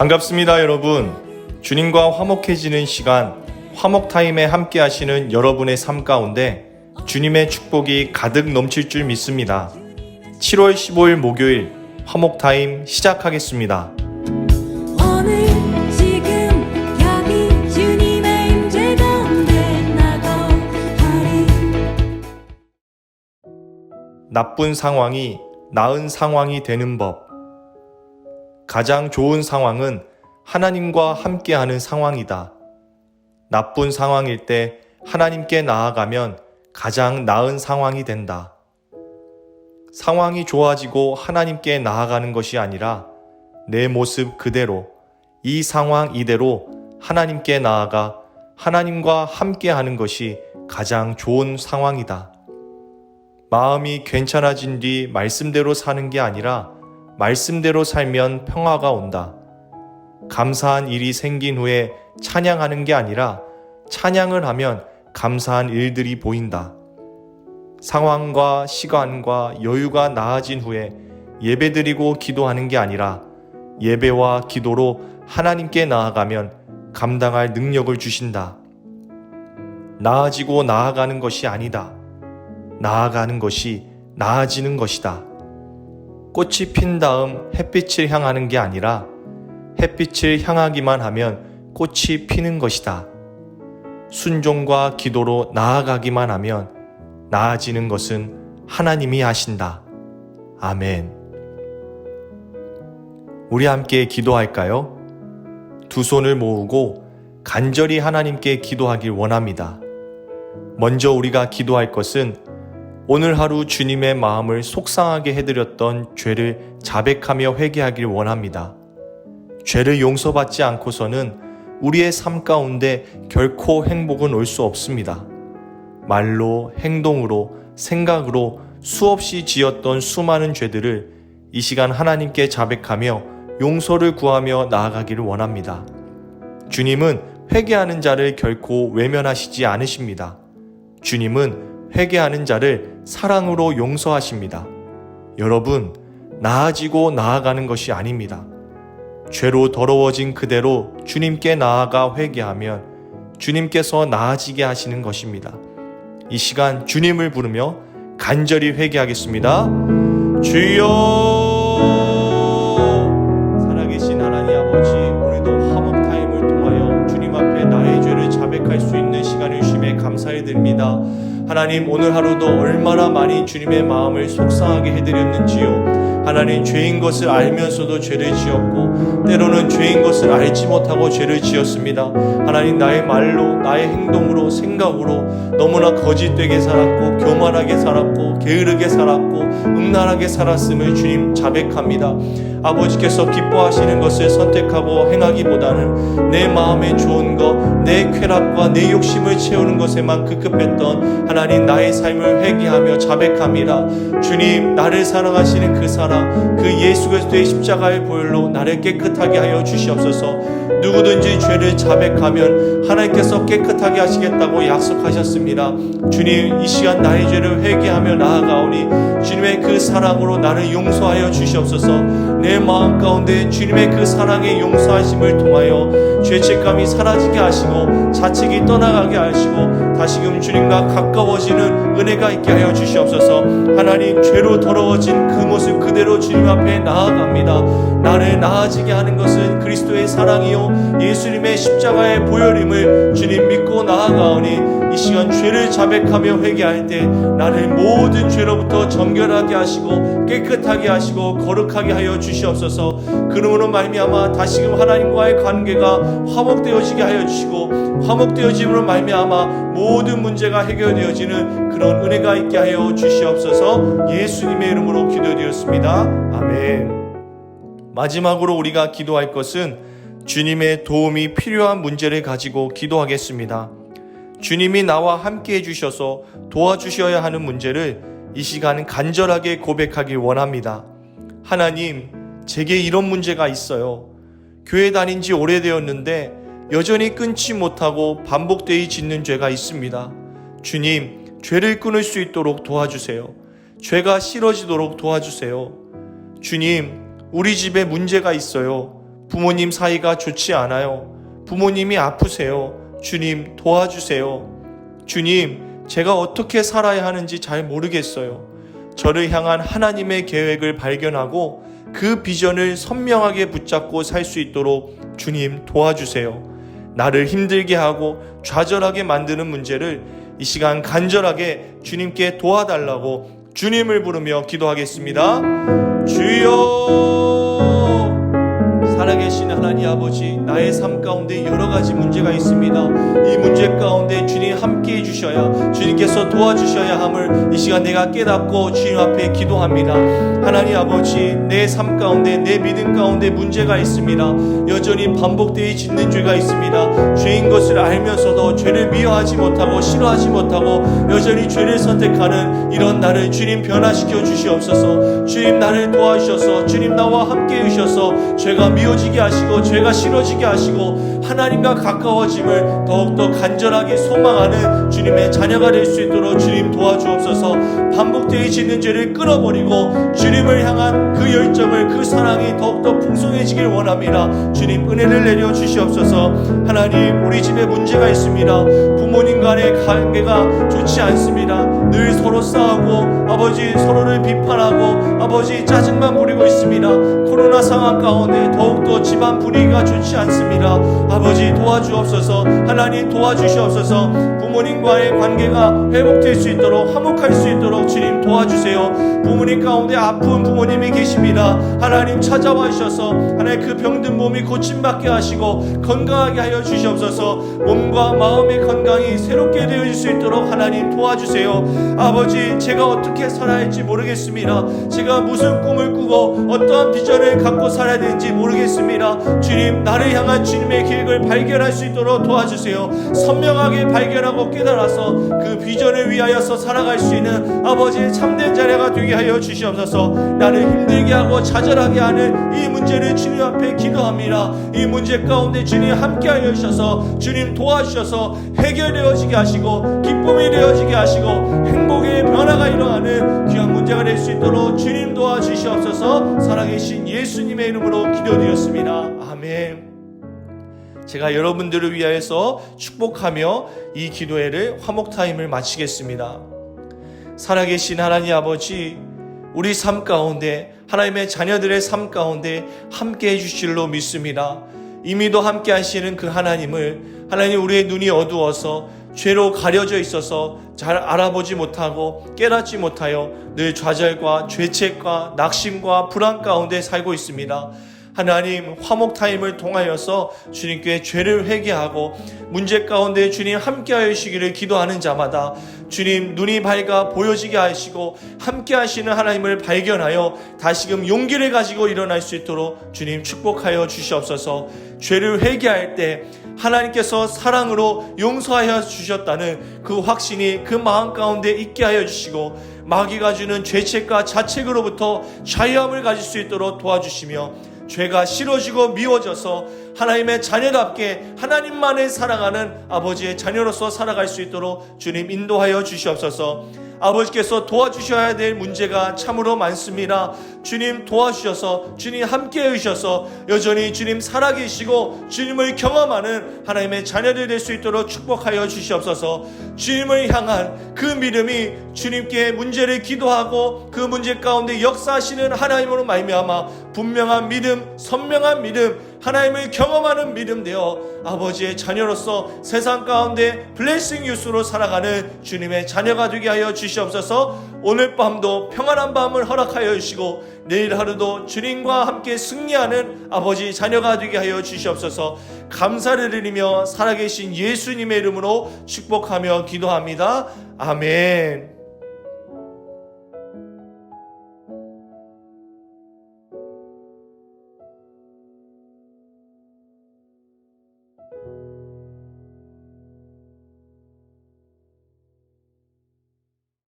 반갑습니다, 여러분. 주님과 화목해지는 시간, 화목타임에 함께 하시는 여러분의 삶 가운데 주님의 축복이 가득 넘칠 줄 믿습니다. 7월 15일 목요일 화목타임 시작하겠습니다. 나쁜 상황이 나은 상황이 되는 법. 가장 좋은 상황은 하나님과 함께하는 상황이다. 나쁜 상황일 때 하나님께 나아가면 가장 나은 상황이 된다. 상황이 좋아지고 하나님께 나아가는 것이 아니라 내 모습 그대로, 이 상황 이대로 하나님께 나아가 하나님과 함께하는 것이 가장 좋은 상황이다. 마음이 괜찮아진 뒤 말씀대로 사는 게 아니라 말씀대로 살면 평화가 온다. 감사한 일이 생긴 후에 찬양하는 게 아니라 찬양을 하면 감사한 일들이 보인다. 상황과 시간과 여유가 나아진 후에 예배드리고 기도하는 게 아니라 예배와 기도로 하나님께 나아가면 감당할 능력을 주신다. 나아지고 나아가는 것이 아니다. 나아가는 것이 나아지는 것이다. 꽃이 핀 다음 햇빛을 향하는 게 아니라 햇빛을 향하기만 하면 꽃이 피는 것이다. 순종과 기도로 나아가기만 하면 나아지는 것은 하나님이 하신다. 아멘. 우리 함께 기도할까요? 두 손을 모으고 간절히 하나님께 기도하길 원합니다. 먼저 우리가 기도할 것은 오늘 하루 주님의 마음을 속상하게 해드렸던 죄를 자백하며 회개하길 원합니다. 죄를 용서받지 않고서는 우리의 삶 가운데 결코 행복은 올 수 없습니다. 말로, 행동으로, 생각으로 수없이 지었던 수많은 죄들을 이 시간 하나님께 자백하며 용서를 구하며 나아가기를 원합니다. 주님은 회개하는 자를 결코 외면하시지 않으십니다. 주님은 회개하는 자를 사랑으로 용서하십니다. 여러분, 나아지고 나아가는 것이 아닙니다. 죄로 더러워진 그대로 주님께 나아가 회개하면 주님께서 나아지게 하시는 것입니다. 이 시간 주님을 부르며 간절히 회개하겠습니다. 주여! 살아계신 하나님 아버지, 오늘도 화목타임을 통하여 주님 앞에 나의 죄를 자백할 수 있는 시간을 주심에 감사해 드립니다. 하나님, 오늘 하루도 얼마나 많이 주님의 마음을 속상하게 해드렸는지요. 하나님, 죄인 것을 알면서도 죄를 지었고 때로는 죄인 것을 알지 못하고 죄를 지었습니다. 하나님, 나의 말로, 나의 행동으로, 생각으로 너무나 거짓되게 살았고 교만하게 살았고 게으르게 살았고 음란하게 살았음을 주님 자백합니다. 아버지께서 기뻐하시는 것을 선택하고 행하기보다는 내 마음에 좋은 것, 내 쾌락과 내 욕심을 채우는 것에만 급급했던 하나님, 나의 삶을 회개하며 자백합니다. 주님, 나를 사랑하시는 그 사랑, 그 예수 그리스도의 십자가의 보혈로 나를 깨끗하게 하여 주시옵소서. 누구든지 죄를 자백하면 하나님께서 깨끗하게 하시겠다고 약속하셨습니다. 주님, 이 시간 나의 죄를 회개하며 나아가오니 주님의 그 사랑으로 나를 용서하여 주시옵소서. 내 마음 가운데 주님의 그 사랑의 용서하심을 통하여 죄책감이 사라지게 하시고 자책이 떠나가게 하시고 다시금 주님과 가까워지는 은혜가 있게 하여 주시옵소서. 하나님, 죄로 더러워진 그 모습 그대로 주님 앞에 나아갑니다. 나를 나아지게 하는 것은 그리스도의 사랑이요 예수님의 십자가의 보혈임을 주님 믿고 나아가오니 이 시간 죄를 자백하며 회개할 때 나를 모든 죄로부터 정결하게 하시고 깨끗하게 하시고 거룩하게 하여 주시옵소서. 그러므로 말미암아 다시금 하나님과의 관계가 화목되어지게 하여 주시고 화목되어짐으로 말미암아 모든 문제가 해결되어지는 그런 은혜가 있게 하여 주시옵소서. 예수님의 이름으로 기도드렸습니다. 아멘. 마지막으로 우리가 기도할 것은 주님의 도움이 필요한 문제를 가지고 기도하겠습니다. 주님이 나와 함께 해주셔서 도와주셔야 하는 문제를 이 시간 간절하게 고백하길 원합니다. 하나님, 제게 이런 문제가 있어요. 교회 다닌 지 오래되었는데 여전히 끊지 못하고 반복되이 짓는 죄가 있습니다. 주님, 죄를 끊을 수 있도록 도와주세요. 죄가 싫어지도록 도와주세요. 주님, 우리 집에 문제가 있어요. 부모님 사이가 좋지 않아요. 부모님이 아프세요. 주님 도와주세요. 주님, 제가 어떻게 살아야 하는지 잘 모르겠어요. 저를 향한 하나님의 계획을 발견하고 그 비전을 선명하게 붙잡고 살 수 있도록 주님 도와주세요. 나를 힘들게 하고 좌절하게 만드는 문제를 이 시간 간절하게 주님께 도와달라고 주님을 부르며 기도하겠습니다. 주여, 살아계신 하나님 아버지, 나의 삶 가운데 여러 가지 문제가 있습니다. 이 문제 가운데 주님 함께 해주셔야, 주님께서 도와주셔야 함을 이 시간 내가 깨닫고 주님 앞에 기도합니다. 하나님 아버지, 내 삶 가운데, 내 믿음 가운데 문제가 있습니다. 여전히 반복되이 짓는 죄가 있습니다. 죄인 것을 알면서도 죄를 미워하지 못하고 싫어하지 못하고 여전히 죄를 선택하는 이런 나를 주님 변화시켜 주시옵소서. 주님 나를 도와주셔서, 주님 나와 함께 해주셔서 죄가 미워지게 하시고 죄가 싫어지게 하시고 하나님과 가까워짐을 더욱더 간절하게 소망하는 주님의 자녀가 될 수 있도록 주님 도와주옵소서. 반복되이 짓는 죄를 끊어버리고 주님을 향한 그 열정을, 그 사랑이 더욱더 풍성해지길 원합니다. 주님 은혜를 내려 주시옵소서. 하나님, 우리 집에 문제가 있습니다. 부모님 간의 관계가 좋지 않습니다. 늘 서로 싸우고 아버지 서로를 비판하고 아버지 짜증만 부리고 있습니다. 코로나 상황 가운데 더욱더 집안 분위기가 좋지 않습니다. 아버지 도와주옵소서. 하나님 도와주시옵소서. 부모님과의 관계가 회복될 수 있도록, 화목할 수 있도록 주님 도와주세요. 부모님 가운데 아픈 부모님이 계십니다. 하나님 찾아와 주셔서 하나님 그 병든 몸이 고침받게 하시고 건강하게 하여 주시옵소서. 몸과 마음의 건강이 새롭게 되어질 수 있도록 하나님 도와주세요. 아버지, 제가 어떻게 살아야 할지 모르겠습니다. 제가 무슨 꿈을 꾸고 어떠한 비전을 갖고 살아야 되는지 모르겠습니다. 주님, 나를 향한 주님의 계획을 발견할 수 있도록 도와주세요. 선명하게 발견하고 깨달아서 그 비전을 위하여서 살아갈 수 있는 아버지의 참된 자녀가 되게 하여 주시옵소서. 나를 힘들게 하고 좌절하게 하는 이 문제를 주님 앞에 기도합니다. 이 문제 가운데 주님 함께 하여 주셔서 주님 도와주셔서 해결되어지게 하시고 기쁨이 되어지게 하시고 행복의 변화가 일어나는 귀한 문제가 될 수 있도록 주님 도와주시옵소서. 살아계신 예수님의 이름으로 기도드렸습니다. 아멘. 제가 여러분들을 위하여서 축복하며 이 기도회를 화목타임을 마치겠습니다. 살아계신 하나님 아버지, 우리 삶 가운데, 하나님의 자녀들의 삶 가운데 함께 해주실로 믿습니다. 이미도 함께 하시는 그 하나님을, 하나님, 우리의 눈이 어두워서 죄로 가려져 있어서 잘 알아보지 못하고 깨닫지 못하여 늘 좌절과 죄책과 낙심과 불안 가운데 살고 있습니다. 하나님, 화목타임을 통하여서 주님께 죄를 회개하고 문제 가운데 주님 함께하여 주시기를 기도하는 자마다 주님 눈이 밝아 보여지게 하시고 함께 하시는 하나님을 발견하여 다시금 용기를 가지고 일어날 수 있도록 주님 축복하여 주시옵소서. 죄를 회개할 때 하나님께서 사랑으로 용서하여 주셨다는 그 확신이 그 마음 가운데 있게 하여 주시고 마귀가 주는 죄책과 자책으로부터 자유함을 가질 수 있도록 도와주시며 죄가 싫어지고 미워져서 하나님의 자녀답게 하나님만을 사랑하는 아버지의 자녀로서 살아갈 수 있도록 주님 인도하여 주시옵소서. 아버지께서 도와주셔야 될 문제가 참으로 많습니다. 주님 도와주셔서 주님 함께 해주셔서 여전히 주님 살아계시고 주님을 경험하는 하나님의 자녀들 될 수 있도록 축복하여 주시옵소서. 주님을 향한 그 믿음이 주님께 문제를 기도하고 그 문제 가운데 역사하시는 하나님으로 말미암아 분명한 믿음, 선명한 믿음, 하나님을 경험하는 믿음 되어 아버지의 자녀로서 세상 가운데 블레싱 유스로 살아가는 주님의 자녀가 되게 하여 주시옵소서. 오늘 밤도 평안한 밤을 허락하여 주시고 내일 하루도 주님과 함께 승리하는 아버지 자녀가 되게 하여 주시옵소서. 감사를 드리며 살아계신 예수님의 이름으로 축복하며 기도합니다. 아멘.